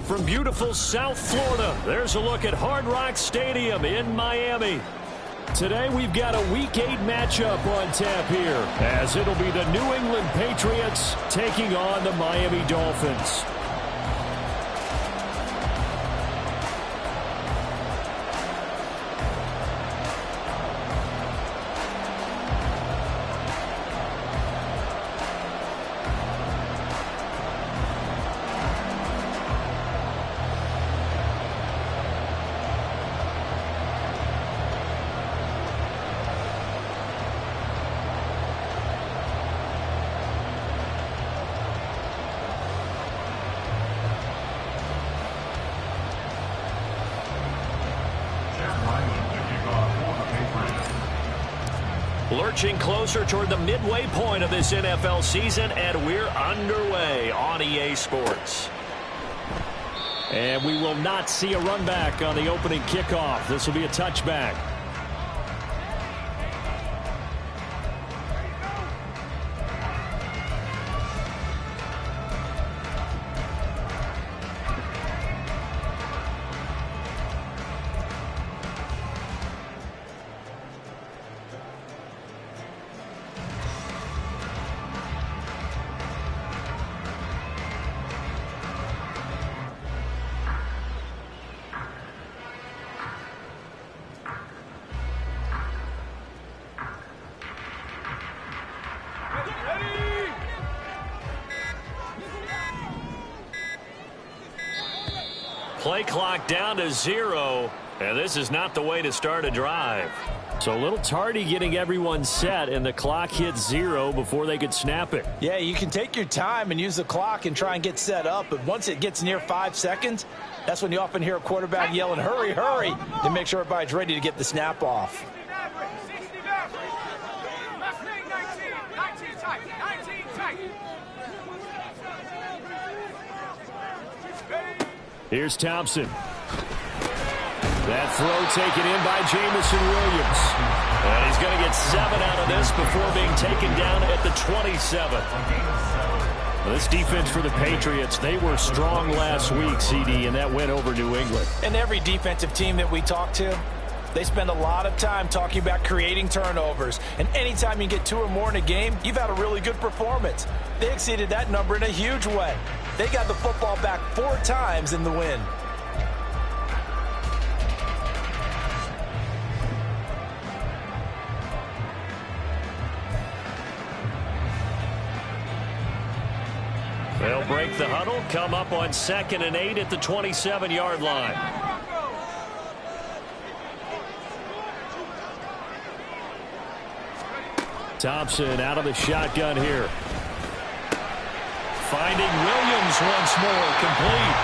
From beautiful South Florida, there's a look at Hard Rock Stadium in Miami. Today we've got a Week 8 matchup on tap here, as it'll be the New England Patriots taking on the Miami Dolphins. Lurching closer toward the midway point of this NFL season, and we're underway on EA Sports. And we will not see a run back on the opening kickoff. This will be a touchback. Play clock down to 0, and this is not the way to start a drive. So a little tardy getting everyone set, and the clock hits 0 before they could snap it. Yeah, you can take your time and use the clock and try and get set up, but once it gets near 5 seconds, that's when you often hear a quarterback yelling, hurry, hurry, to make sure everybody's ready to get the snap off. Here's Thompson. That throw taken in by Jamison Williams. And he's going to get 7 out of this before being taken down at the 27. This defense for the Patriots, they were strong last week, CD, and that went over New England. And every defensive team that we talk to, they spend a lot of time talking about creating turnovers. And anytime you get 2 or more in a game, you've had a really good performance. They exceeded that number in a huge way. They got the football back 4 times in the win. They'll break the huddle, come up on 2nd and 8 at the 27-yard line. Thompson out of the shotgun here. Finding Williams once more, complete.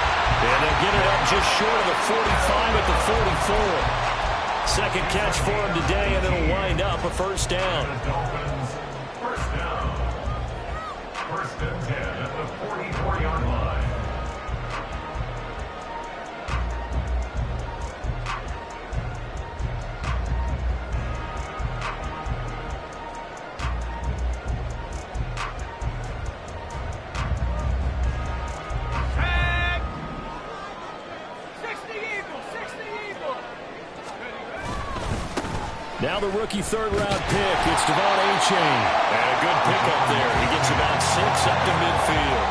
And they'll get it up just short of the 45 at the 44. Second catch for him today, and it'll wind up a first down. First down. First and 10 at the 48. Now the rookie third-round pick. It's Devon A-Chain. And a good pickup there. He gets about 6 up to midfield.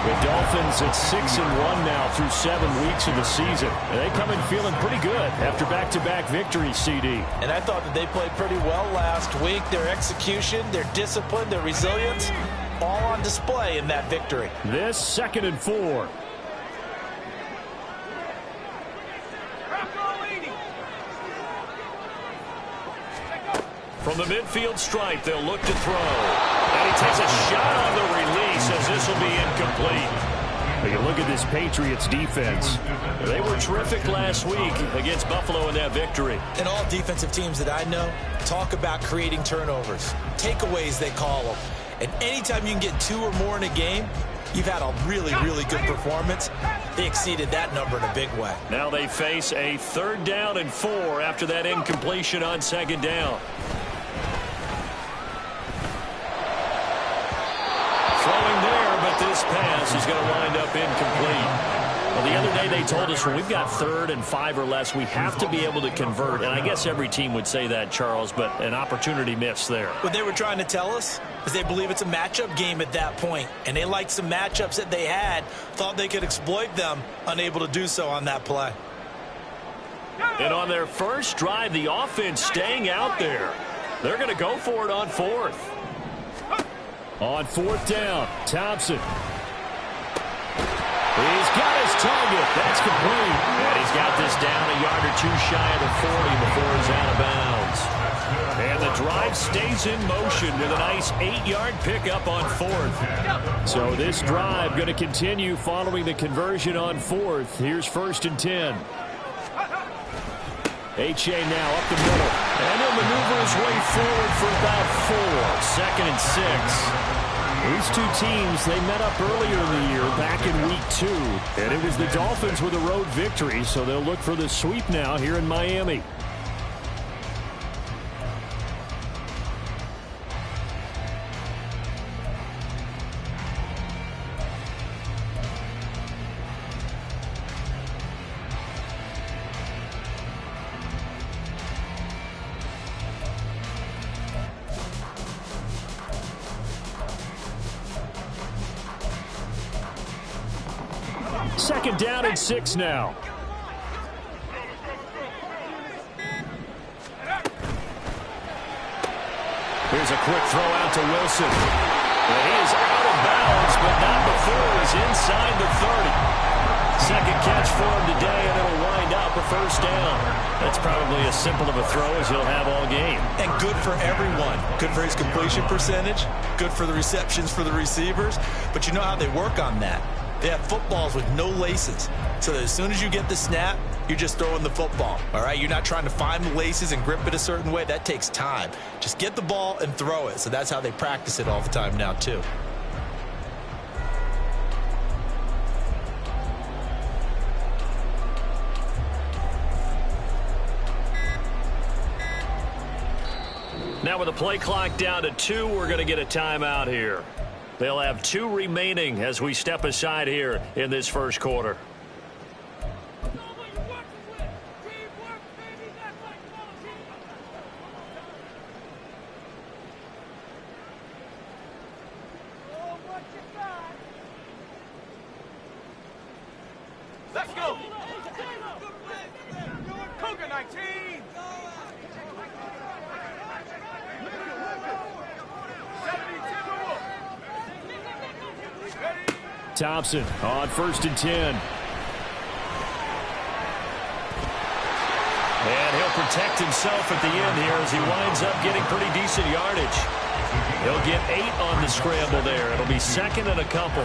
The Dolphins at 6-1 now through 7 weeks of the season. And they come in feeling pretty good after back-to-back victories, CD. And I thought that they played pretty well last week. Their execution, their discipline, their resilience, all on display in that victory. This 2nd and 4. From the midfield stripe, they'll look to throw. And he takes a shot on the release as this will be incomplete. But you look at this Patriots defense. They were terrific last week against Buffalo in that victory. And all defensive teams that I know talk about creating turnovers. Takeaways, they call them. And anytime you can get 2 or more in a game, you've had a really, really good performance. They exceeded that number in a big way. Now they face a 3rd down and 4 after that incompletion on 2nd down. Throwing there, but this pass is going to wind up incomplete. Well, the other day they told us when we've got 3rd and 5 or less, we have to be able to convert. And I guess every team would say that, Charles, but an opportunity missed there. What they were trying to tell us is they believe it's a matchup game at that point. And they liked some matchups that they had, thought they could exploit them, unable to do so on that play. And on their first drive, the offense staying out there. They're going to go for it on 4th. On 4th down, Thompson. He's got his target. That's complete. And he's got this down a yard or 2 shy of the 40 before he's out of bounds. And the drive stays in motion with a nice 8-yard pickup on 4th. So this drive going to continue following the conversion on 4th. Here's 1st and 10. H.A. now up the middle. And he'll maneuver his way forward for about 4. 2nd and 6. These two teams, they met up earlier in the year, back in week 2. And it was the Dolphins with a road victory, so they'll look for the sweep now here in Miami. Second down and 6 now. Here's a quick throw out to Wilson. And he is out of bounds, but not before he's inside the 30. Second catch for him today, and it'll wind up a 1st down. That's probably as simple of a throw as he'll have all game. And good for everyone. Good for his completion percentage. Good for the receptions for the receivers. But you know how they work on that. They have footballs with no laces. So that as soon as you get the snap, you're just throwing the football. All right? You're not trying to find the laces and grip it a certain way. That takes time. Just get the ball and throw it. So that's how they practice it all the time now, too. Now with the play clock down to 2, we're going to get a timeout here. They'll have 2 remaining as we step aside here in this first quarter. Let's go. Cougar 19. Thompson on 1st and 10. And he'll protect himself at the end here as he winds up getting pretty decent yardage. He'll get 8 on the scramble there. It'll be 2nd and a couple.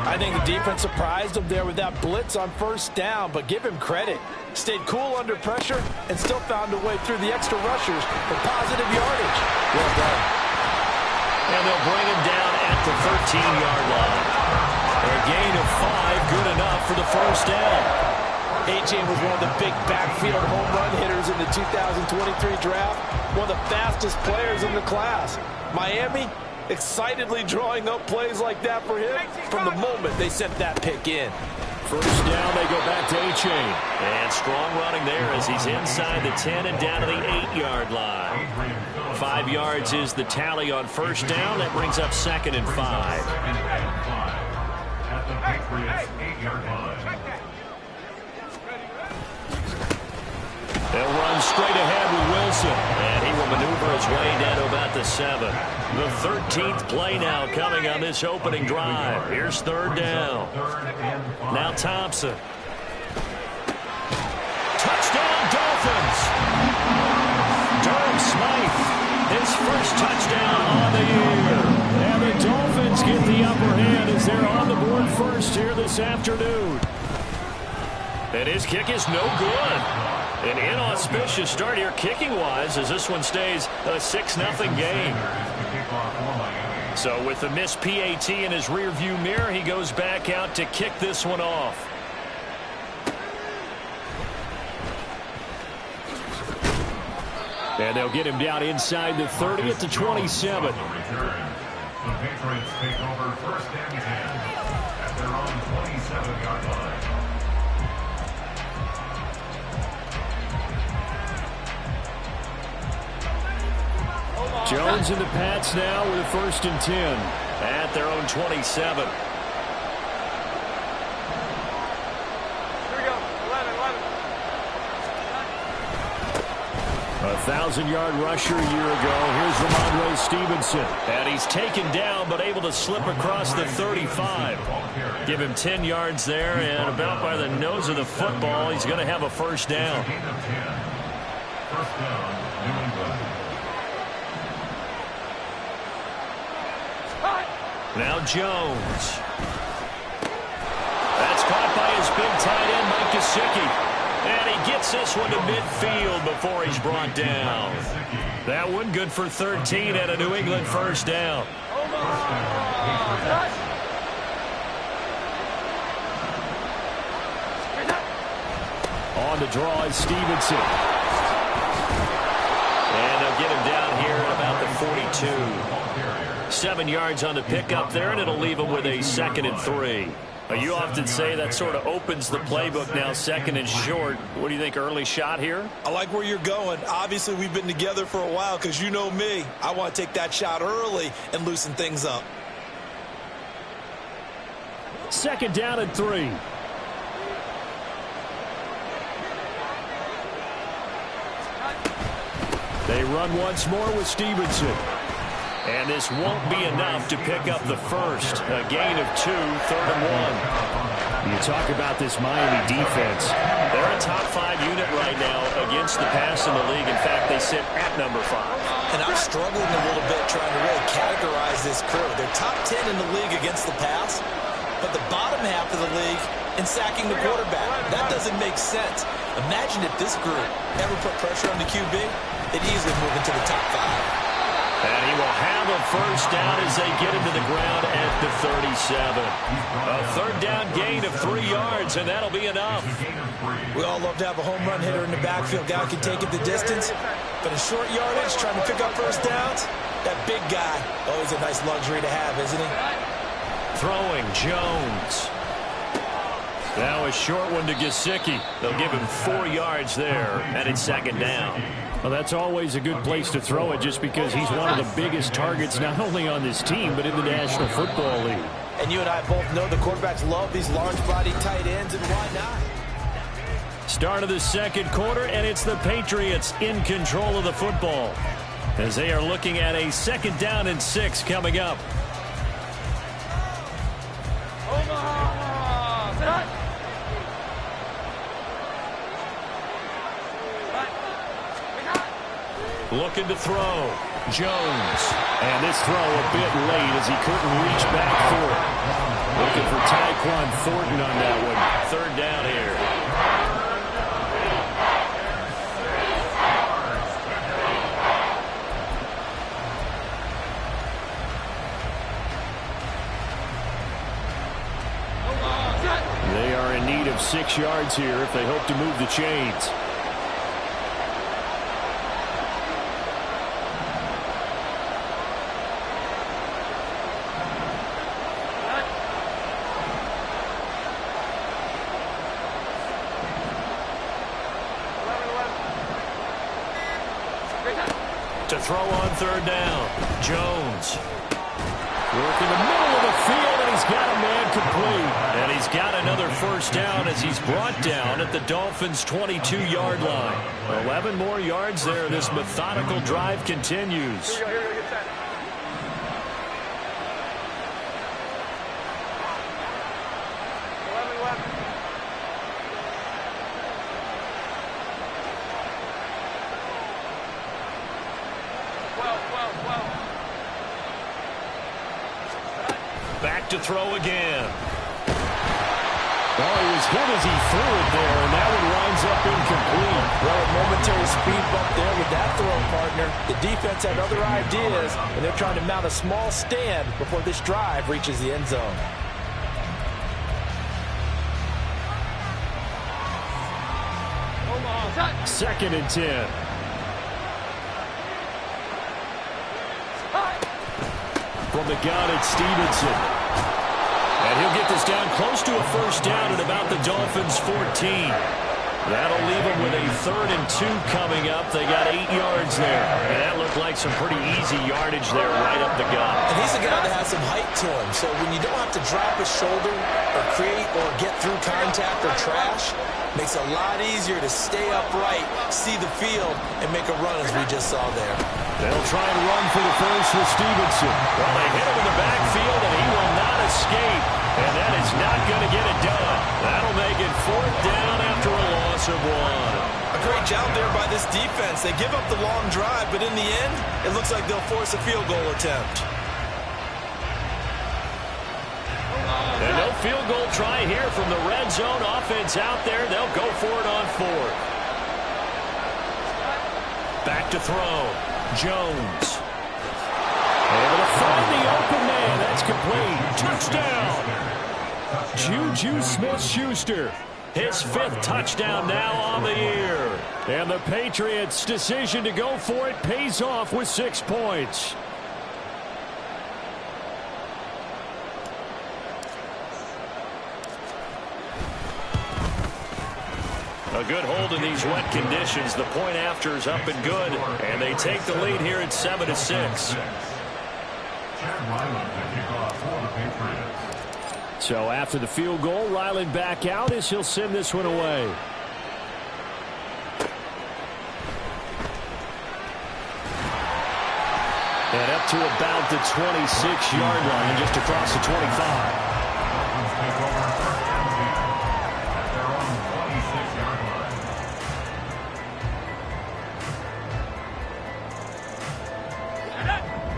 I think the defense surprised him there with that blitz on 1st down, but give him credit. Stayed cool under pressure and still found a way through the extra rushers for positive yardage. Well done. And they'll bring him down at the 13-yard line. A gain of 5, good enough for the 1st down. A-Chain was one of the big backfield home run hitters in the 2023 draft. One of the fastest players in the class. Miami excitedly drawing up plays like that for him from the moment they sent that pick in. First down, they go back to A-Chain. And strong running there as he's inside the 10 and down to the 8-yard line. 5 yards is the tally on first down. That brings up 2nd and 5. At the Patriots 8-yard line. They'll run straight ahead with Wilson. And he will maneuver his way down to about the 7. The 13th play now coming on this opening drive. Here's 3rd down. Now Thompson. Touchdown, Dolphins. Durham Smythe, his first touchdown on the year. And the Dolphins get the upper hand as they're on the board first here this afternoon. And his kick is no good. An inauspicious start here kicking-wise as this one stays a 6-0 game. So with the missed PAT in his rearview mirror, he goes back out to kick this one off. And they'll get him down inside the 30 at the 27. The Patriots take over 1st and 10 at their own 27-yard line. Jones and the Pats now with a 1st and 10 at their own 27. Here we go. 11. 1,000-yard rusher a year ago. Here's Ramondre Stevenson. And he's taken down but able to slip across the 35. Give him 10 yards there, and about by the nose of the football, he's going to have a 1st down. 1st down, New England. Now Jones. That's caught by his big tight end, Mike Gesicki. And he gets this one to midfield before he's brought down. That one good for 13 and a New England 1st down. On the draw is Stevenson. And they'll get him down here at about the 42. 7 yards on the pickup there, and it'll leave him with a 2nd and 3. You often say that sort of opens the playbook now, 2nd and short. What do you think, early shot here? I like where you're going. Obviously, we've been together for a while because you know me. I want to take that shot early and loosen things up. 2nd down and 3. They run once more with Stevenson. And this won't be enough to pick up the 1st. A gain of 2, 3rd and 1. You talk about this Miami defense. They're a top 5 unit right now against the pass in the league. In fact, they sit at number 5. And I'm struggling a little bit trying to really categorize this crew. They're top 10 in the league against the pass, but the bottom half of the league in sacking the quarterback. That doesn't make sense. Imagine if this group ever put pressure on the QB, they'd easily move into the top 5. And he will have a 1st down as they get him to the ground at the 37. A 3rd down gain of 3 yards, and that'll be enough. We all love to have a home run hitter in the backfield. Guy can take it the distance. But in short yardage, trying to pick up 1st downs, that big guy, always a nice luxury to have, isn't he? Throwing Jones. Now a short one to Gesicki. They'll give him 4 yards there, and it's 2nd down. Well, that's always a good place to throw it just because he's one of the biggest targets not only on this team but in the National Football League. And you and I both know the quarterbacks love these large-bodied tight ends, and why not? Start of the 2nd quarter, and it's the Patriots in control of the football as they are looking at a 2nd down and 6 coming up. Looking to throw. Jones. And this throw a bit late as he couldn't reach back for it. Looking for Tyquan Thornton on that one. 3rd down here. They are in need of 6 yards here if they hope to move the chains. To throw on third down. Jones. Working the middle of the field, and he's got a man complete. And he's got another first down as he's brought down at the Dolphins' 22-yard line. 11 more yards there. This methodical drive continues. Here we go, get set. Back to throw again. Oh, he was hit as he threw it there, and that one winds up incomplete. Well, a momentary speed bump there with that throw, partner. The defense had other ideas, and they're trying to mount a small stand before this drive reaches the end zone. Second and 10. From the gun, it's Stevenson. And he'll get this down close to a first down at about the Dolphins' 14. That'll leave them with a 3rd and 2 coming up. They got 8 yards there. And that looked like some pretty easy yardage there right up the gut. And he's a guy that has some height to him. So when you don't have to drop his shoulder or create or get through contact or trash, makes it a lot easier to stay upright, see the field, and make a run as we just saw there. They'll try and run for the first with Stevenson. Well, they hit him in the backfield, and he will not escape. And that is not going to get it done. That'll make it 4th down after a loss of 1. A great job there by this defense. They give up the long drive, but in the end, it looks like they'll force a field goal attempt. And no field goal try here from the red zone. Offense out there. They'll go for it on 4th. Back to throw. Jones. Able to find the open man. That's complete. Touchdown. Juju Smith-Schuster. His 5th touchdown now on the year. And the Patriots' decision to go for it pays off with 6 points. A good hold in these wet conditions. The point after is up and good. And they take the lead here at 7-6. So after the field goal, Ryland back out as he'll send this one away. And up to about the 26-yard line, just across the 25.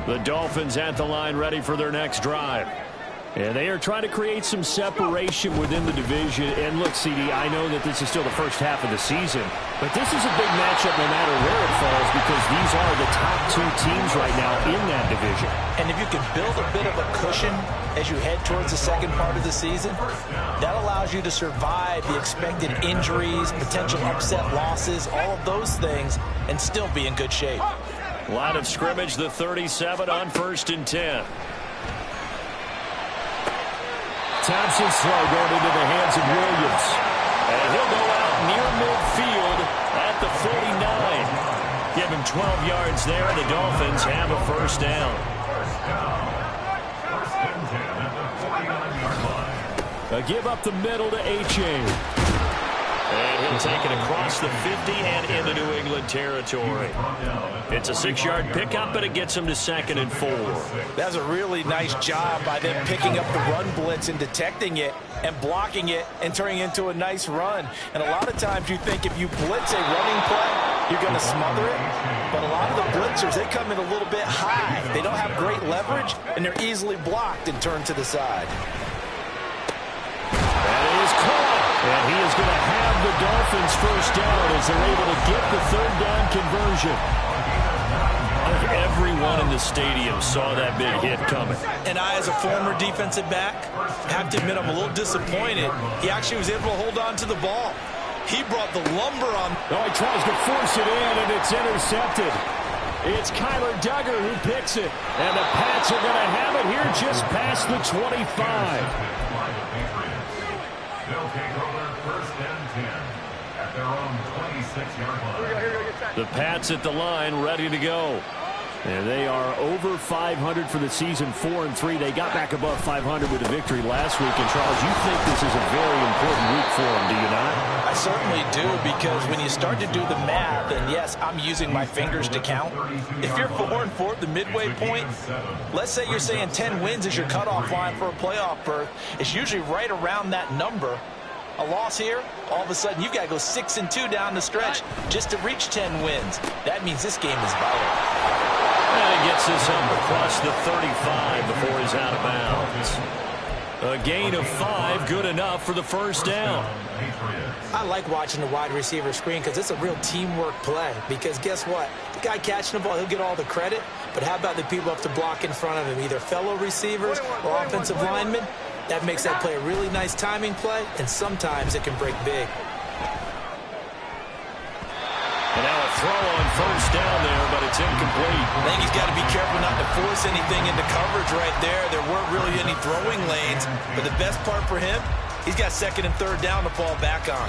The Dolphins at the line ready for their next drive. And they are trying to create some separation within the division. And look, CD, I know that this is still the first half of the season, but this is a big matchup no matter where it falls because these are the top 2 teams right now in that division. And if you can build a bit of a cushion as you head towards the second part of the season, that allows you to survive the expected injuries, potential upset losses, all of those things, and still be in good shape. Line of scrimmage, the 37 on 1st and 10. Thompson's throw going into the hands of Williams. And he'll go out near midfield at the 49. Give him 12 yards there, and the Dolphins have a first down. A give up the middle to H.A. And he'll take it across the 50 and into New England territory. It's a 6-yard pickup, but it gets him to 2nd and 4. That's a really nice job by them picking up the run blitz and detecting it and blocking it and turning it into a nice run. And a lot of times you think if you blitz a running play, you're going to smother it. But a lot of the blitzers, they come in a little bit high. They don't have great leverage, and they're easily blocked and turned to the side. That is caught. And he is going to have the Dolphins first down as they're able to get the 3rd down conversion. Everyone in the stadium saw that big hit coming. And I, as a former defensive back, have to admit I'm a little disappointed. He actually was able to hold on to the ball. He brought the lumber on. Oh, he tries to force it in, and it's intercepted. It's Kyler Duggar who picks it. And the Pats are going to have it here just past the 25. They'll take over 1st and 10 at their own 26-yard line. The Pats at the line ready to go. And they are over 500 for the season, 4-3. They got back above 500 with a victory last week. And, Charles, you think this is a very important week for them, do you not? I certainly do, because when you start to do the math, and yes, I'm using my fingers to count. If you're 4-4 at the midway point, let's say you're saying 10 wins is your cutoff line for a playoff berth. It's usually right around that number. A loss here, all of a sudden you've got to go 6-2 down the stretch just to reach 10 wins. That means this game is vital. And he gets this up across the 35 before he's out of bounds. A gain of 5, good enough for the first down. I like watching the wide receiver screen because it's a real teamwork play. Because guess what? The guy catching the ball, he'll get all the credit. But how about the people up to block in front of him, either fellow receivers or offensive linemen? That makes that play a really nice timing play, and sometimes it can break big. And now a throw on first down there, but it's incomplete. I think he's got to be careful not to force anything into coverage right there. There weren't really any throwing lanes, but the best part for him, he's got second and third down to fall back on.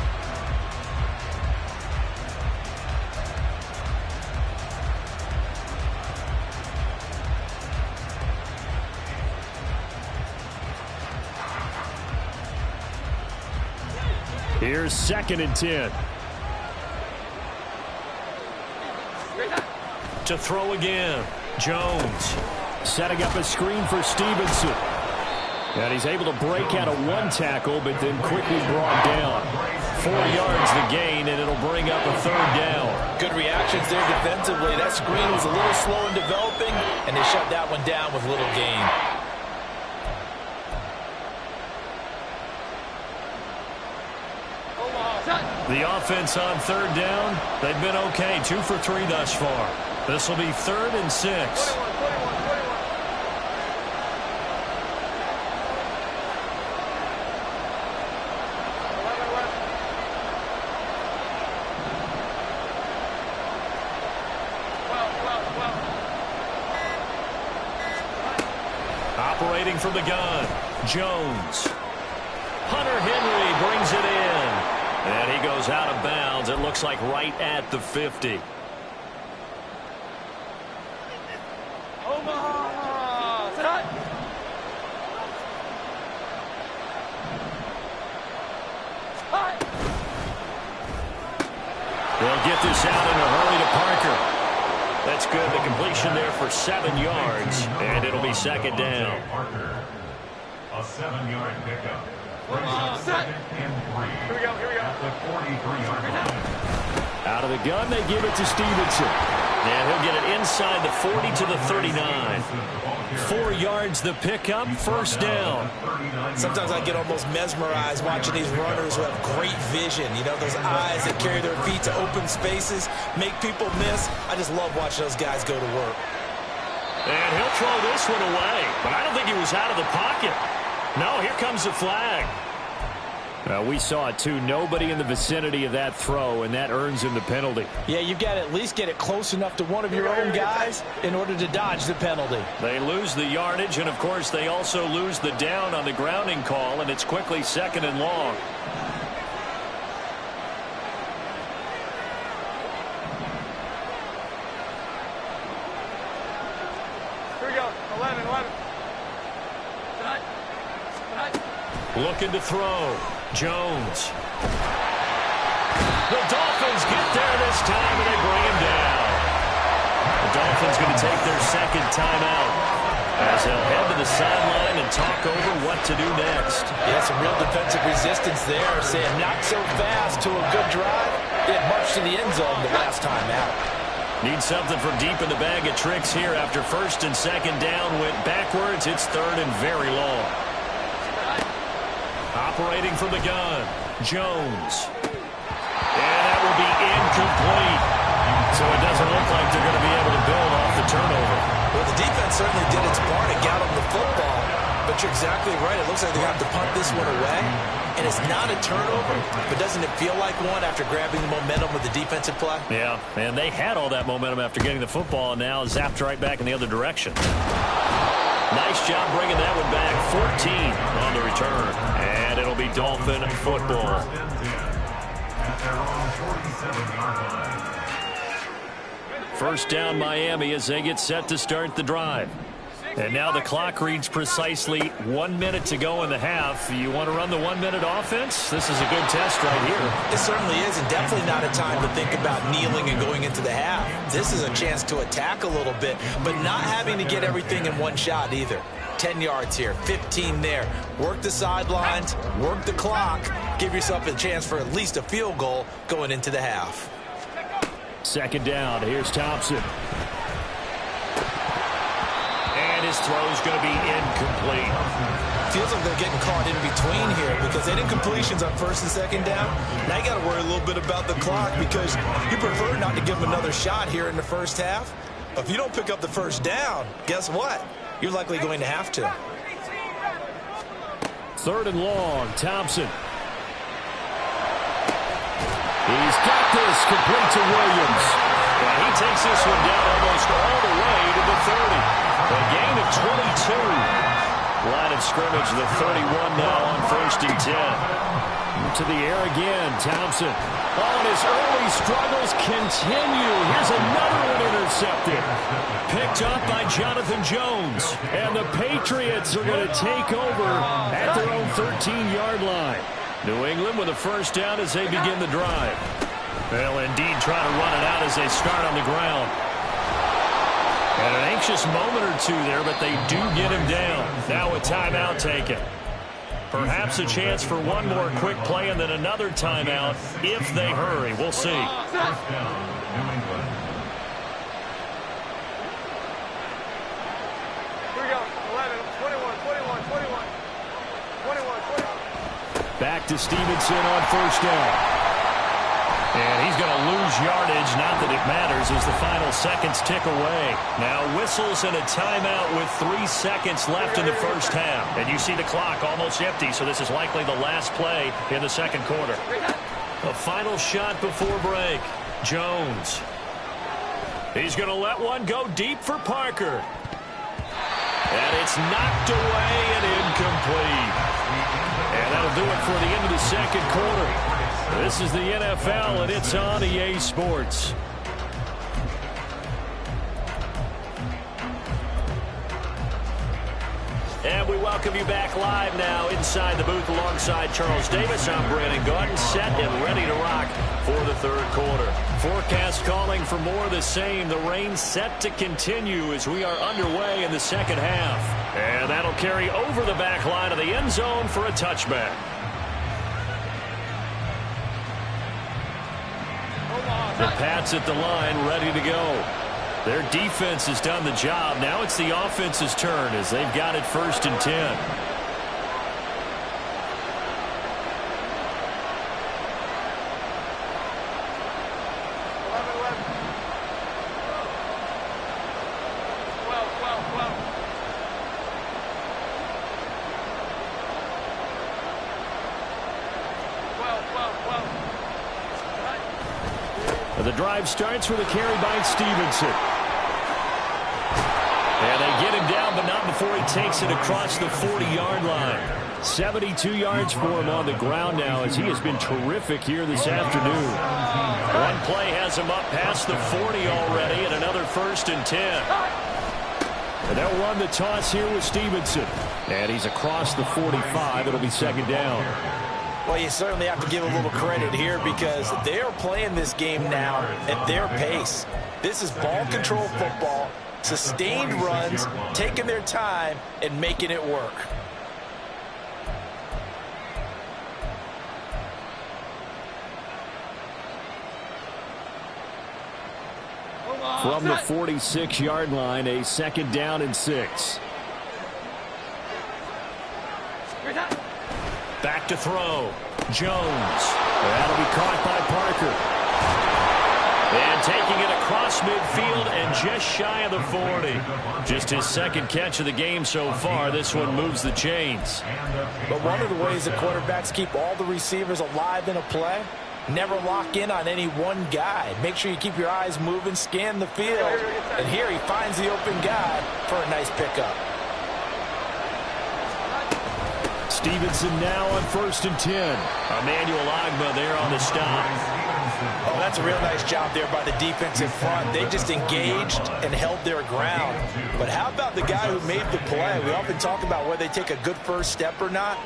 Here's 2nd and 10. To throw again. Jones setting up a screen for Stevenson. And he's able to break out of one tackle, but then quickly brought down. 4 yards the gain, and it'll bring up a third down. Good reactions there defensively. That screen was a little slow in developing, and they shut that one down with little gain. The offense on third down, they've been okay. 2 for 3 thus far. This will be 3rd and 6. 21. Operating from the gun, Jones. Hunter Henry brings it in. And he goes out of bounds. It looks like right at the 50. They'll get this out in a hurry to Parker. That's good. The completion there for 7 yards. And it'll be 2nd down. Parker, a 7-yard pickup. Here we go. At the 43-yard line. Out of the gun, they give it to Stevenson. And he'll get it inside the 40 to the 39. 4 yards the pickup, first down. Sometimes I get almost mesmerized watching these runners who have great vision. You know, those eyes that carry their feet to open spaces, make people miss. I just love watching those guys go to work. And he'll throw this one away. But I don't think he was out of the pocket. No, here comes the flag. We saw it, too. Nobody in the vicinity of that throw, and that earns him the penalty. Yeah, you've got to at least get it close enough to one of your own guys in order to dodge the penalty. They lose the yardage, and, of course, they also lose the down on the grounding call, and it's quickly 2nd and long. Here we go. 11. Looking to throw. Jones. The Dolphins get there this time, and they bring him down. The Dolphins going to take their 2nd timeout as they'll head to the sideline and talk over what to do next. Yeah, some real defensive resistance there, saying not so fast to a good drive. They had marched to the end zone the last time out. Need something from deep in the bag of tricks here after 1st and 2nd down. Went backwards. It's 3rd and very long. Operating from the gun, Jones. And that will be incomplete. So it doesn't look like they're going to be able to build off the turnover. Well, the defense certainly did its part to get them the football. But you're exactly right. It looks like they're going to have to punt this one away. And it's not a turnover, but doesn't it feel like one after grabbing the momentum with the defensive play? Yeah, and they had all that momentum after getting the football, and now zapped right back in the other direction. Nice job bringing that one back. 14 on the return. And it'll be Dolphin football. First down Miami as they get set to start the drive. And now the clock reads precisely 1 minute to go in the half. You want to run the 1 minute offense? This is a good test right here. It certainly is, and definitely not a time to think about kneeling and going into the half. This is a chance to attack a little bit, but not having to get everything in one shot either. 10 yards here, 15 there. Work the sidelines, work the clock, give yourself a chance for at least a field goal going into the half. Second down, here's Thompson. And his throw's going to be incomplete. Feels like they're getting caught in between here because they did completions on first and second down. Now you got to worry a little bit about the clock because you prefer not to give them another shot here in the first half. If you don't pick up the first down, guess what? You're likely going to have to. Third and long, Thompson. He's got this complete to Williams. And he takes this one down almost all the way to the 30. A gain of 22. Line of scrimmage, the 31 now on first and 10. To the air again, Thompson. Oh, and his early struggles continue. Here's another one intercepted. Picked up by Jonathan Jones. And the Patriots are going to take over at their own 13-yard line. New England with a first down as they begin the drive. They'll indeed try to run it out as they start on the ground. And an anxious moment or two there, but they do get him down. Now a timeout taken. Perhaps a chance for one more quick play and then another timeout if they hurry. We'll see. First down, New England. Here we go. 11, 21. Back to Stevenson on first down. And he's going to lose yardage, not that it matters, as the final seconds tick away. Now whistles and a timeout with 3 seconds left in the first half. And you see the clock almost empty, so this is likely the last play in the second quarter. A final shot before break. Jones. He's going to let one go deep for Parker. And it's knocked away and incomplete. And that'll do it for the end of the second quarter. This is the NFL, and it's on EA Sports. And we welcome you back live now inside the booth alongside Charles Davis. I'm Brandon Gordon, set and ready to rock for the third quarter. Forecast calling for more of the same. The rain set to continue as we are underway in the second half. And that'll carry over the back line of the end zone for a touchback. The Pats at the line, ready to go. Their defense has done the job. Now it's the offense's turn as they've got it first and 10. The drive starts with a carry by Stevenson. And they get him down, but not before he takes it across the 40-yard line. 72 yards for him on the ground now as he has been terrific here this afternoon. One play has him up past the 40 already and another first and 10. And they'll run the toss here with Stevenson. And he's across the 45. It'll be second down. Well, you certainly have to give a little credit here because they're playing this game now at their pace. This is ball control football, sustained runs, taking their time, and making it work. From the 46-yard line, a second down and 6. Back to throw. Jones. That'll be caught by Parker. And taking it across midfield and just shy of the 40. Just his second catch of the game so far. This one moves the chains. But one of the ways that quarterbacks keep all the receivers alive in a play, never lock in on any one guy. Make sure you keep your eyes moving, scan the field. And here he finds the open guy for a nice pickup. Stevenson now on 1st and 10. Emmanuel Agba there on the stop. Oh, that's a real nice job there by the defense in front. They just engaged and held their ground. But how about the guy who made the play? We often talk about whether they take a good first step or not.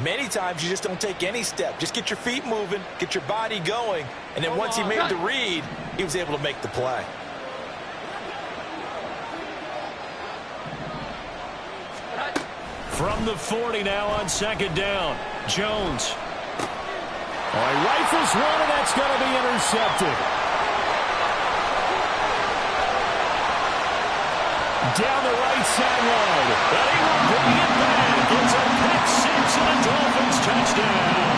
Many times you just don't take any step. Just get your feet moving, get your body going, and then once he made the read, he was able to make the play. From the 40 now on 2nd down. Jones. Oh, he rifles one, and that's going to be intercepted. Down the right sideline. And he will bring it back. It's a pick six and a Dolphins touchdown.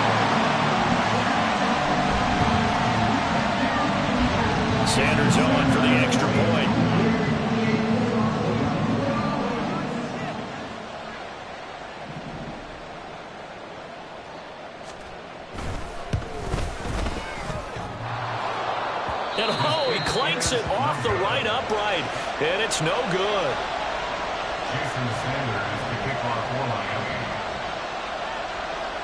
Sanders on for the extra point. And oh, he clanks it off the right upright, and it's no good. Jason Sanders, the kickoff line.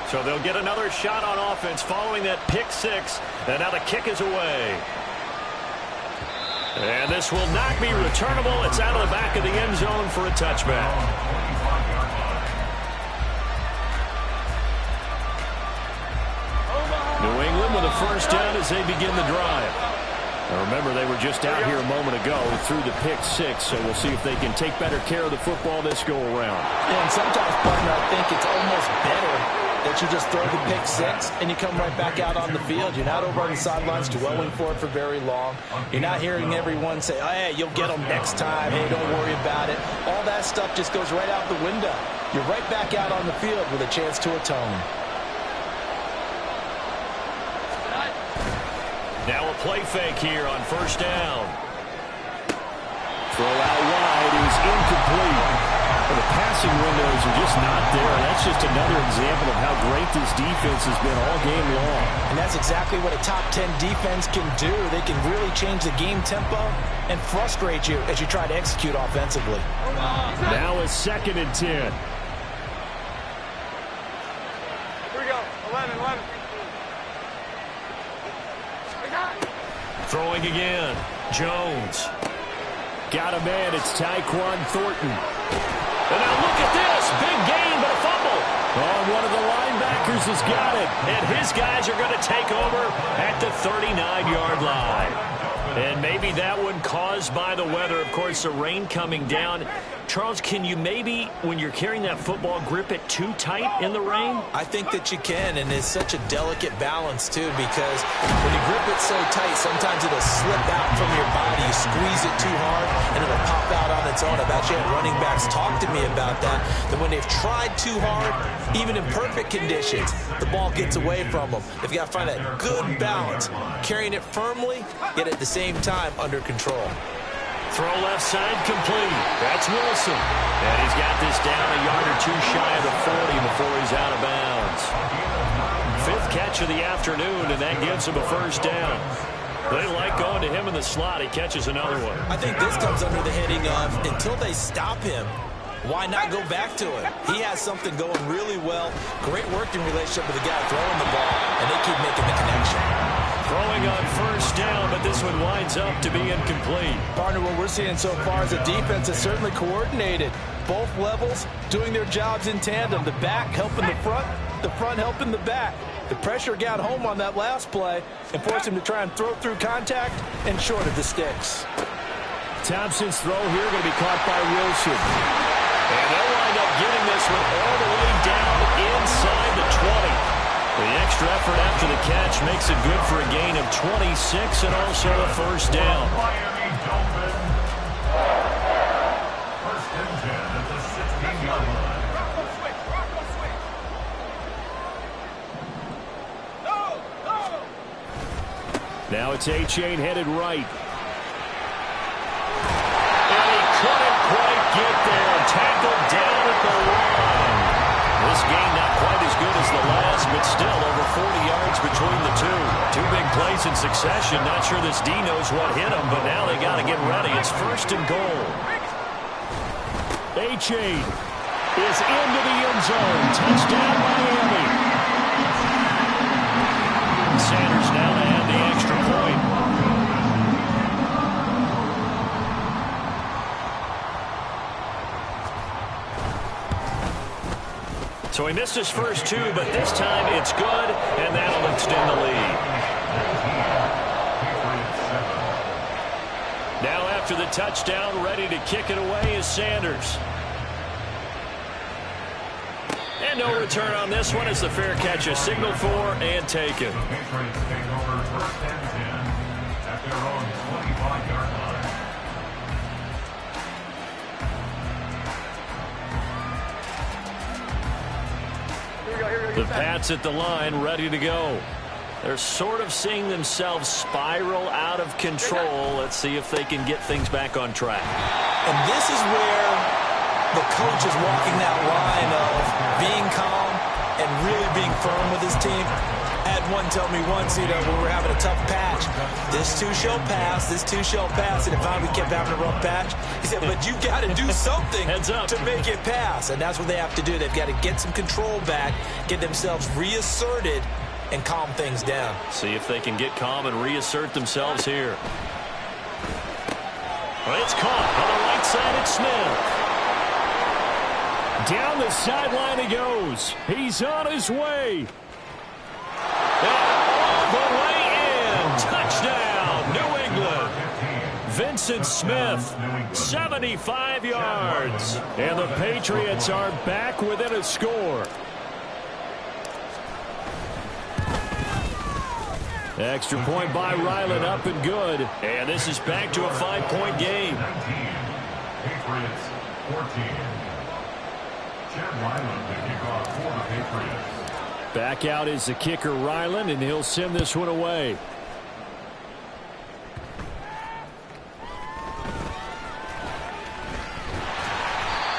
So they'll get another shot on offense following that pick six, and now the kick is away. And this will not be returnable. It's out of the back of the end zone for a touchback. New England with a first down as they begin the drive. Now remember, they were just out here a moment ago through the pick six, so we'll see if they can take better care of the football this go-around. Yeah, and sometimes, partner, I think it's almost better that you just throw the pick six and you come right back out on the field. You're not over on the sidelines dwelling for it for very long. You're not hearing everyone say, oh, hey, you'll get them next time. Hey, don't worry about it. All that stuff just goes right out the window. You're right back out on the field with a chance to atone. Now a play fake here on first down. Throw out wide is incomplete. Well, the passing windows are just not there. That's just another example of how great this defense has been all game long. And that's exactly what a top 10 defense can do. They can really change the game tempo and frustrate you as you try to execute offensively. Now a 2nd and 10. Here we go. 11. Throwing again. Jones. Got a man. It's Tyquan Thornton. And now look at this. Big gain, but a fumble. Oh, one of the linebackers has got it. And his guys are going to take over at the 39-yard line. And maybe that one caused by the weather. Of course, the rain coming down. Charles, can you maybe, when you're carrying that football, grip it too tight in the rain? I think that you can, and it's such a delicate balance, too, because when you grip it so tight, sometimes it'll slip out from your body. You squeeze it too hard, and it'll pop out on its own. I've actually had running backs talk to me about that when they've tried too hard, even in perfect conditions, the ball gets away from them. They've got to find that good balance, carrying it firmly, yet at the same time under control. Throw left side complete. That's Wilson. And he's got this down a yard or two shy of the 40 before he's out of bounds. 5th catch of the afternoon, and that gives him a first down. They like going to him in the slot. He catches another one. I think this comes under the heading of until they stop him, why not go back to him? He has something going really well. Great working relationship with the guy throwing the ball, and they keep making the connection. Throwing on first down, but this one winds up to be incomplete. Partner, what we're seeing so far is a defense that's certainly coordinated. Both levels doing their jobs in tandem. The back helping the front helping the back. The pressure got home on that last play and forced him to try and throw through contact and short of the sticks. Thompson's throw here going to be caught by Wilson. And they'll wind up getting this one all the way down inside the 20. The extra effort after the catch makes it good for a gain of 26 and also a first down. Miami Dolphins. 1st and 10 at the 16-yard line. Now it's A-Chain headed right. And he couldn't quite get there. Tackled down at the line. This game not quite as good as the last, but still over 40 yards between the two. Two big plays in succession. Not sure this D knows what hit him, but now they got to get ready. It's 1st and goal. A-Chain. is into the end zone. Touchdown, Miami. Sanders now to add the extra point. So he missed his first two, but this time it's good, and that'll extend the lead. Now after the touchdown, ready to kick it away is Sanders. And no return on this one as the fair catch is signaled for and taken. The Patriots take over first and 10 at their own 25-yard line. The Pats at the line, ready to go. They're sort of seeing themselves spiral out of control. Let's see if they can get things back on track. And this is where the coach is walking that line of being calm and really being firm with his team. I had one tell me once, when we were having a tough patch, this too shall pass, this too shall pass, and finally we kept having a rough patch. He said, but you got to do something to make it pass, and that's what they have to do. They've got to get some control back, get themselves reasserted, and calm things down. See if they can get calm and reassert themselves here. Well, it's caught on the right side. It's Smith. Down the sideline he goes. He's on his way. And all the way in. Touchdown, New England. Vincent Smith, 75 yards. And the Patriots are back within a score. Extra point by Ryland, up and good. And this is back to a 5-point game. 19. Patriots 14. Chad Ryland to kick off for the Patriots. Back out is the kicker Ryland, and he'll send this one away.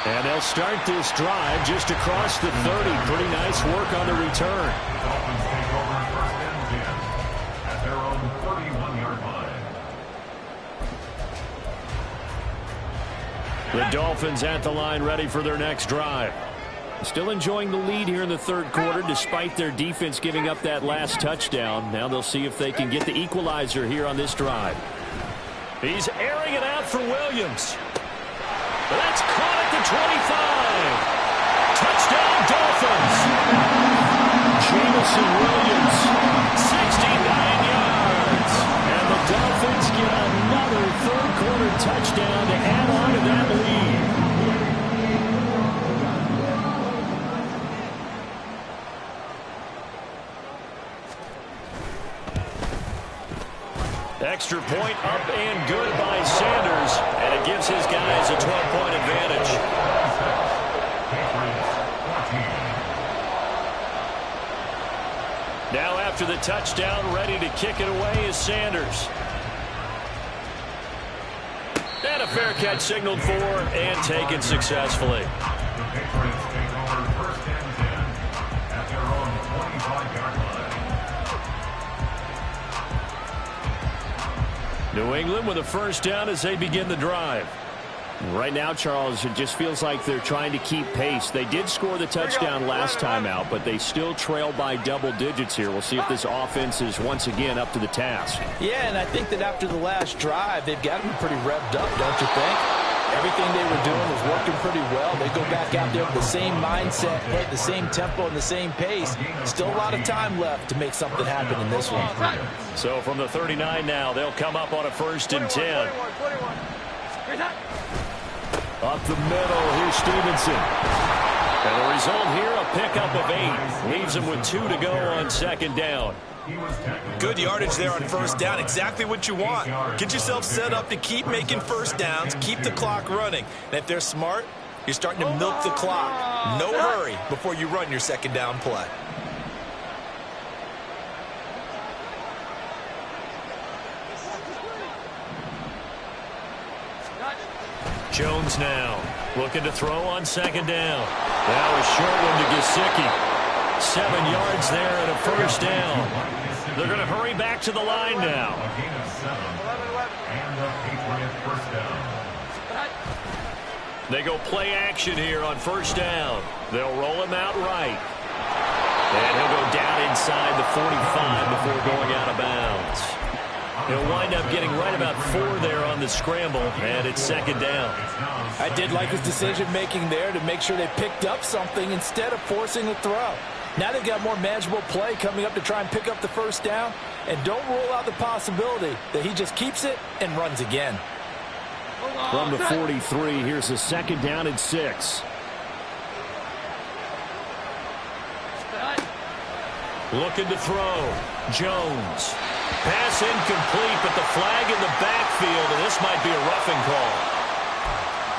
And they'll start this drive just across the 30. Pretty nice work on the return. Dolphins take over first and 10 at their own 31-yard line. The Dolphins at the line, ready for their next drive. Still enjoying the lead here in the third quarter, despite their defense giving up that last touchdown. Now they'll see if they can get the equalizer here on this drive. He's airing it out for Williams. That's caught at the 25. Touchdown, Dolphins. Jamison Williams, 69 yards. And the Dolphins get another third-quarter touchdown to add on to that lead. Extra point up and good by Sanders, and it gives his guys a 12-point advantage. Now after the touchdown, ready to kick it away is Sanders. And a fair catch signaled for and taken successfully. The Patriots take over first and 10 at their own 25-yard line. New England with a first down as they begin the drive. Right now, Charles, it just feels like they're trying to keep pace. They did score the touchdown last time out, but they still trail by double digits here. We'll see if this offense is once again up to the task. Yeah, and I think that after the last drive, they've got to be pretty revved up, don't you think? Everything they were doing was working pretty well. They go back out there with the same mindset, play at the same tempo and the same pace. Still a lot of time left to make something happen in this one. So from the 39 now, they'll come up on a first and 10. Up the middle, here's Stevenson. And the result here, a pickup of 8. Leaves them with 2 to go on second down. Good yardage there on first down. Exactly what you want. Get yourself set up to keep making first downs, keep the clock running. And if they're smart, you're starting to milk the clock. No hurry before you run your second down play. Jones now looking to throw on second down. Now a short one to Gesicki. 7 yards there and a first down. They're going to hurry back to the line now. A gain of 7 and a Patriot first down. They go play action here on first down. They'll roll him out right. And he'll go down inside the 45 before going out of bounds. He'll wind up getting right about 4 there on the scramble, and it's second down. I did like his decision-making there to make sure they picked up something instead of forcing a throw. Now they've got more manageable play coming up to try and pick up the first down, and don't rule out the possibility that he just keeps it and runs again. From the 43, here's a second down and 6. Looking to throw. Jones. Pass incomplete, but the flag in the backfield, and this might be a roughing call.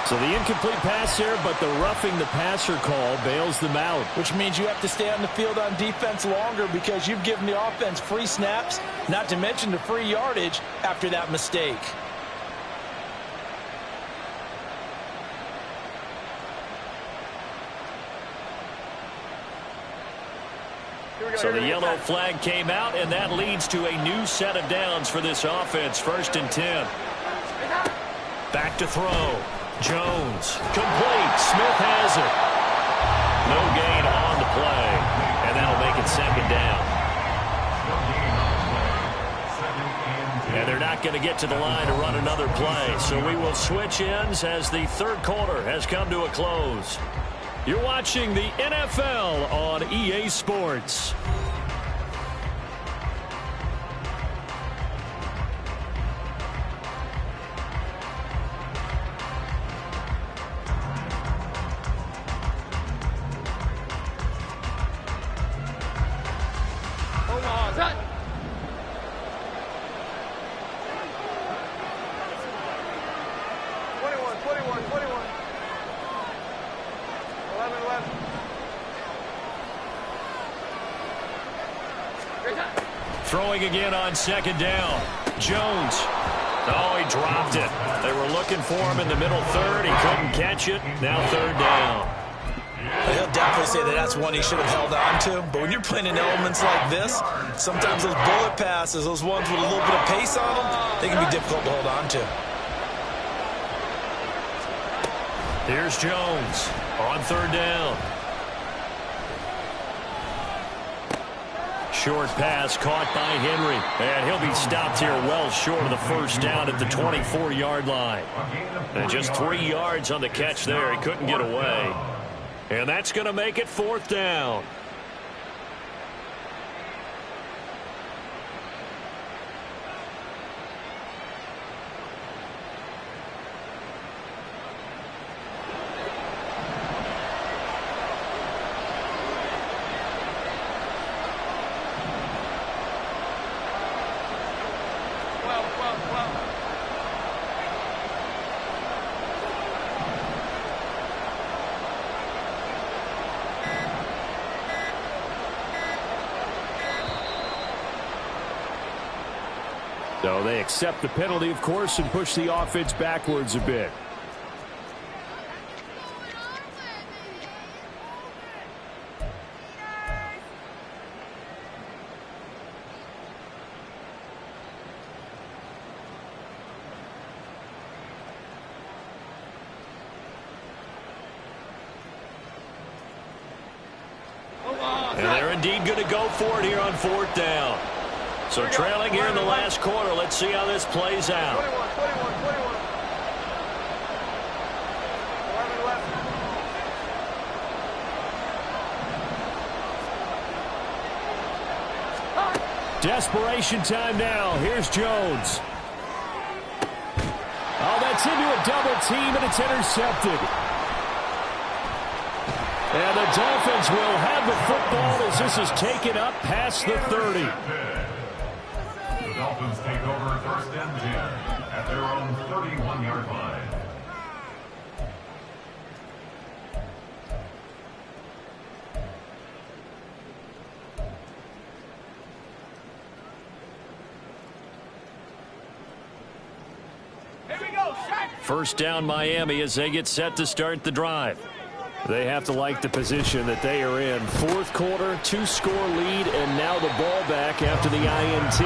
So the incomplete pass there, but the roughing the passer call bails them out. Which means you have to stay on the field on defense longer because you've given the offense free snaps, not to mention the free yardage after that mistake. So the yellow flag came out, and that leads to a new set of downs for this offense. 1st and 10. Back to throw. Jones. Complete. Smith has it. No gain on the play, and that'll make it second down. And they're not going to get to the line to run another play, so we will switch ends as the third quarter has come to a close. You're watching the NFL on EA Sports. Throwing again on second down. Jones. Oh, he dropped it. They were looking for him in the middle third. He couldn't catch it. Now third down. He'll definitely say that that's one he should have held on to. But when you're playing in elements like this, sometimes those bullet passes, those ones with a little bit of pace on them, they can be difficult to hold on to. Here's Jones on third down. Short pass caught by Henry. And he'll be stopped here well short of the first down at the 24-yard line. And just 3 yards on the catch there. He couldn't get away. And that's going to make it fourth down. So they accept the penalty, of course, and push the offense backwards a bit. And they're indeed going to go for it here on fourth down. So trailing here in the last quarter. Let's see how this plays out. 21. 11 left. Desperation time now. Here's Jones. Oh, that's into a double team, and it's intercepted. And the Dolphins will have the football as this is taken up past the 30. The Dolphins take over 1st and 10 at their own 31-yard line. Here we go, Shaq. First down Miami as they get set to start the drive. They have to like the position that they are in. Fourth quarter, 2-score lead, and now the ball back after the INT.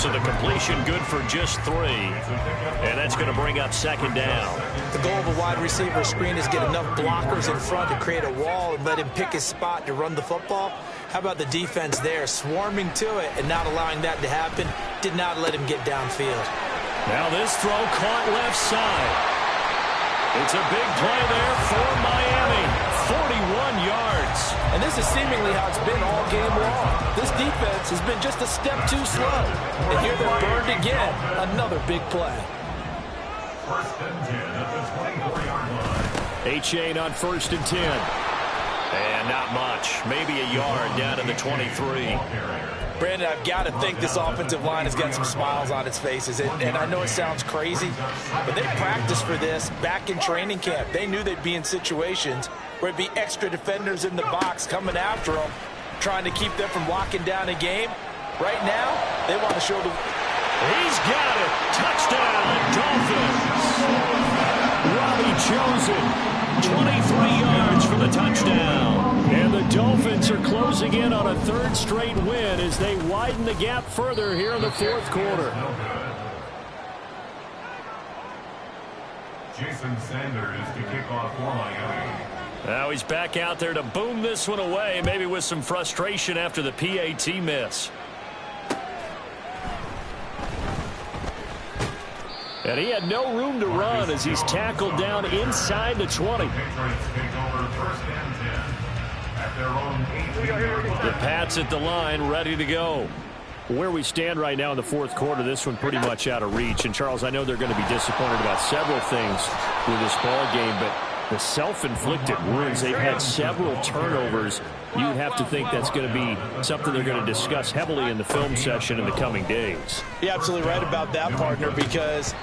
So the completion good for just 3. And that's going to bring up second down. The goal of a wide receiver screen is get enough blockers in front to create a wall and let him pick his spot to run the football. How about the defense there, swarming to it and not allowing that to happen? Did not let him get downfield. Now this throw caught left side. It's a big play there for Miami. 41 yards. And this is seemingly how it's been all game long. This defense has been just a step too slow. And here they're burned again. Another big play. First and 10 at the 24-yard line. A-Chain on first and 10. And not much. Maybe a yard down to the 23. Brandon, I've got to think this offensive line has got some smiles on its faces. And I know it sounds crazy, but they practiced for this back in training camp. They knew they'd be in situations where it'd be extra defenders in the box coming after them, trying to keep them from locking down a game. Right now, they want to show the... He's got it. Touchdown, Dolphins. Robbie Chosen. 23 yards for the touchdown. And the Dolphins are closing in on a 3rd straight win as they widen the gap further here in the 4th quarter. Jason Sanders to kick off for Miami. Now he's back out there to boom this one away, maybe with some frustration after the PAT miss. And he had no room to run as he's tackled down inside the 20. The Pats at the line, ready to go. Where we stand right now in the 4th quarter, this one pretty much out of reach. And, Charles, I know they're going to be disappointed about several things with this ball game, but the self-inflicted wounds, they've had several turnovers. You'd have to think that's going to be something they're going to discuss heavily in the film session in the coming days. You're absolutely right about that, partner, because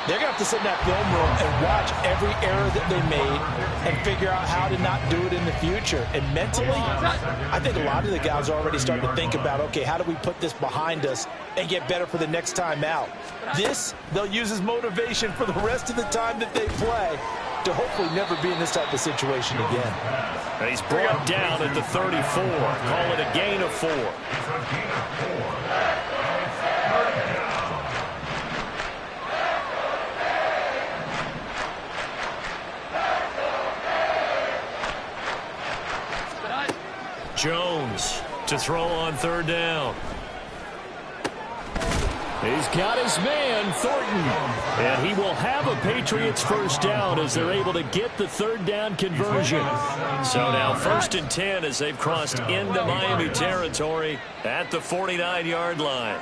they're going to have to sit in that film room and watch every error that they made and figure out how to not do it in the future. And mentally, I think a lot of the guys are already starting to think about, okay, how do we put this behind us and get better for the next time out? This, they'll use as motivation for the rest of the time that they play to hopefully never be in this type of situation again. And he's brought down at the 34. Call it a gain of 4. Jones to throw on 3rd down. He's got his man, Thornton. And he will have a Patriots first down as they're able to get the 3rd down conversion. So now 1st and 10 as they've crossed into Miami territory at the 49-yard line.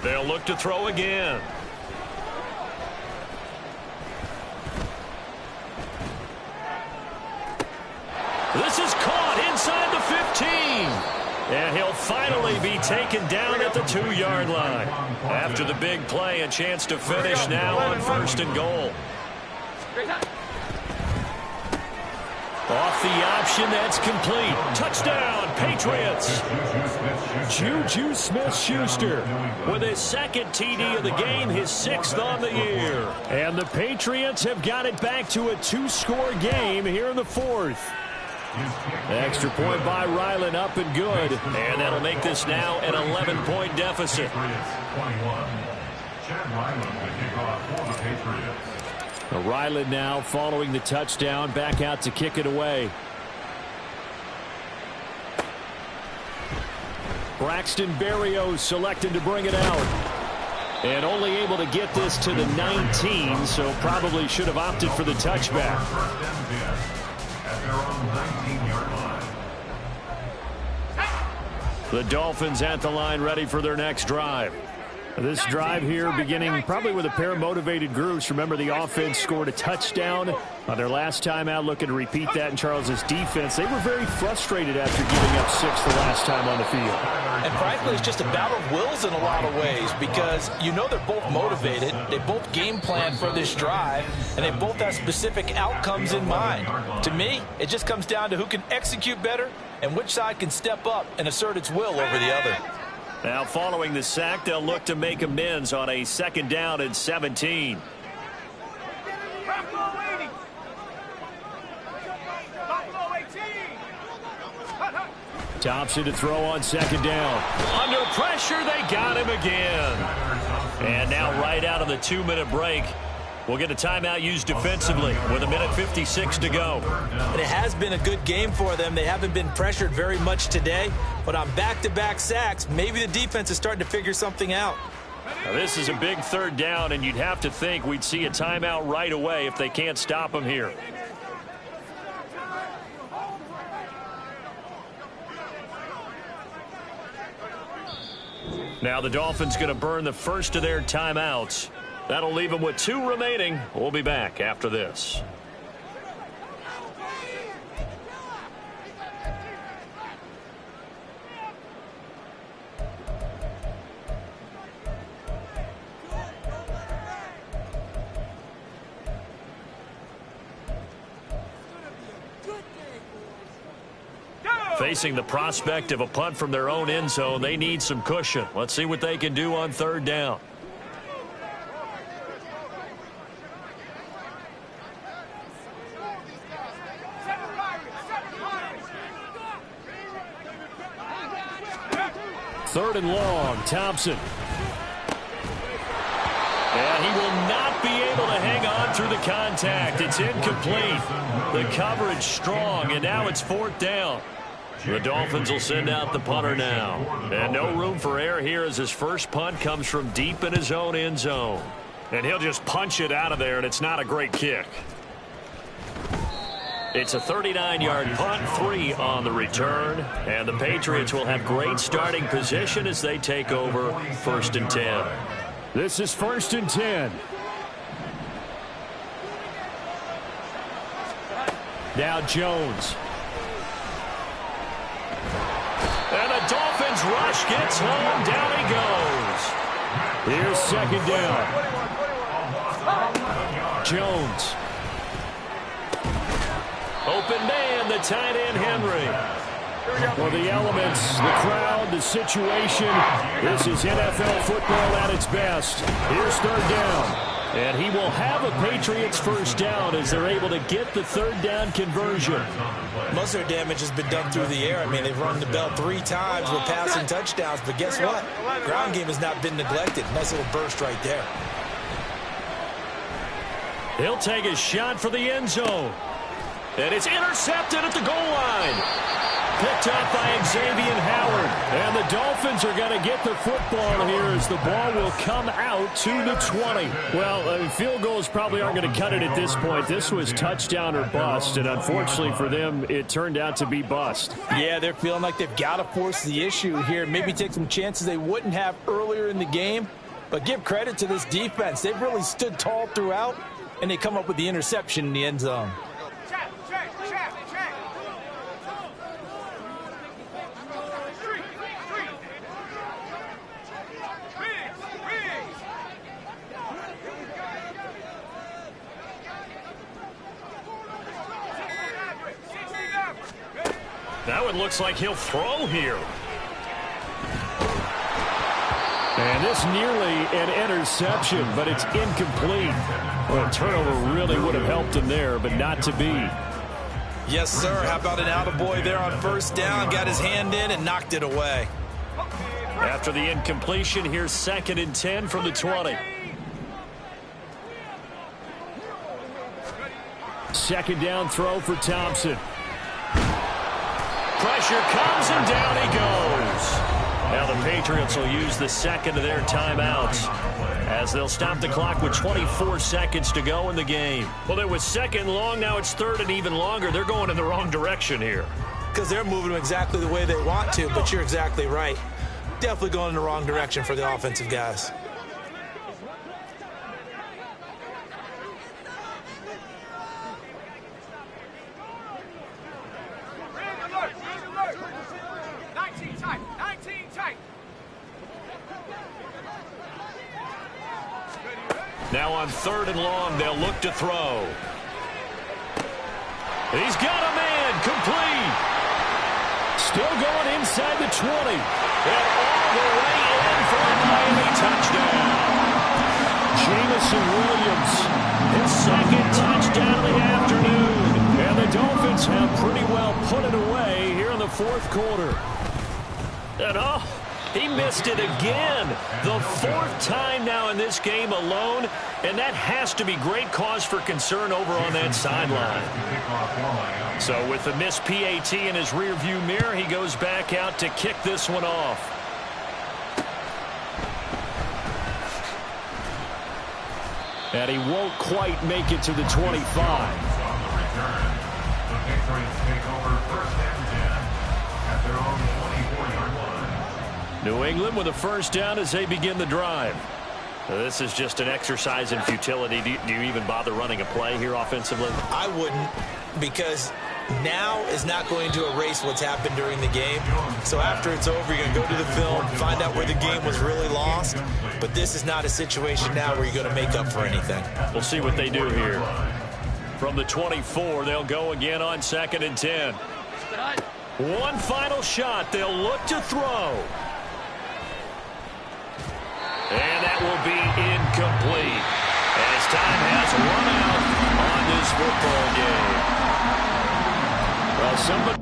They'll look to throw again. This is caught inside the 15. And he'll finally be taken down at the 2-yard line. After the big play, a chance to finish now on 1st and goal. Off the option, that's complete. Touchdown, Patriots. Juju Smith-Schuster with his 2nd TD of the game, his 6th on the year. And the Patriots have got it back to a 2-score game here in the 4th. Extra point by Ryland, up and good. And that'll make this now an 11-point deficit. Ryland now following the touchdown, back out to kick it away. Braxton Berrios selected to bring it out. And only able to get this to the 19, so probably should have opted for the touchback. The Dolphins at the line, ready for their next drive. This drive here beginning probably with a pair of motivated groups. Remember, the offense scored a touchdown on their last time out, looking to repeat that in Charles's defense. They were very frustrated after giving up 6 the last time on the field. And frankly, it's just a battle of wills in a lot of ways because you know they're both motivated. They both game plan for this drive, and they both have specific outcomes in mind. To me, it just comes down to who can execute better and which side can step up and assert its will over the other. Now following the sack, they'll look to make amends on a 2nd down and 17. Thompson to throw on 2nd down. Under pressure, they got him again. And now right out of the 2-minute break, we'll get a timeout used defensively with 1:56 to go. And it has been a good game for them. They haven't been pressured very much today, but on back-to-back sacks, maybe the defense is starting to figure something out. Now this is a big 3rd down, and you'd have to think we'd see a timeout right away if they can't stop them here. Now the Dolphins going to burn the first of their timeouts. That'll leave them with 2 remaining. We'll be back after this. Facing the prospect of a punt from their own end zone, they need some cushion. Let's see what they can do on 3rd down. Third and long, Thompson. And he will not be able to hang on through the contact. It's incomplete. The coverage strong, and now it's 4th down. The Dolphins will send out the punter now. And no room for error here as his first punt comes from deep in his own end zone. And he'll just punch it out of there, and it's not a great kick. It's a 39-yard punt, 3 on the return. And the Patriots will have great starting position as they take over 1st and 10. This is 1st and 10. Now Jones. And the Dolphins rush gets home. Down he goes. Here's 2nd down. Jones. Open man, the tight end, Henry. For the elements, the crowd, the situation, this is NFL football at its best. Here's 3rd down. And he will have a Patriots first down as they're able to get the 3rd down conversion. Most of their damage has been done through the air. I mean, they've rung the bell 3 times with passing touchdowns. But guess what? Ground game has not been neglected. Nice little burst right there. He'll take a shot for the end zone. And it's intercepted at the goal line. Picked up by Xavier Howard. And the Dolphins are going to get the football here as the ball will come out to the 20. Well, field goals probably aren't going to cut it at this point. This was touchdown or bust, and unfortunately for them, it turned out to be bust. Yeah, they're feeling like they've got to force the issue here. Maybe take some chances they wouldn't have earlier in the game. But give credit to this defense. They've really stood tall throughout, and they come up with the interception in the end zone. Now it looks like he'll throw here. And this nearly an interception, but it's incomplete. Well, a turnover really would have helped him there, but not to be. Yes, sir. How about an attaboy there on 1st down? Got his hand in and knocked it away. After the incompletion, here's 2nd and 10 from the 20. 2nd down throw for Thompson. Pressure comes and down he goes. Now the Patriots will use the 2nd of their timeouts as they'll stop the clock with 24 seconds to go in the game. Well, it was 2nd long, now it's 3rd and even longer. They're going in the wrong direction here. Because they're moving them exactly the way they want to, but you're exactly right. Definitely going in the wrong direction for the offensive guys. Now on 3rd and long, they'll look to throw. He's got a man, complete. Still going inside the 20. And all the way in for a Miami touchdown. Jameson Williams, his second touchdown of the afternoon. And the Dolphins have pretty well put it away here in the fourth quarter. And he missed it again. The fourth time now in this game alone. And that has to be great cause for concern over on that sideline. So with the missed PAT in his rearview mirror, he goes back out to kick this one off. And he won't quite make it to the 25. On the return, the Patriots take over first and 10 at their own 24-yard line. New England with a first down as they begin the drive. This is just an exercise in futility. Do you even bother running a play here offensively? I wouldn't, because now is not going to erase what's happened during the game. So after it's over, you're going to go to the film, find out where the game was really lost. But this is not a situation now where you're going to make up for anything. We'll see what they do here. From the 24, they'll go again on 2nd and 10. One final shot. They'll look to throw. And that will be incomplete as time has run out on this football game. Well, somebody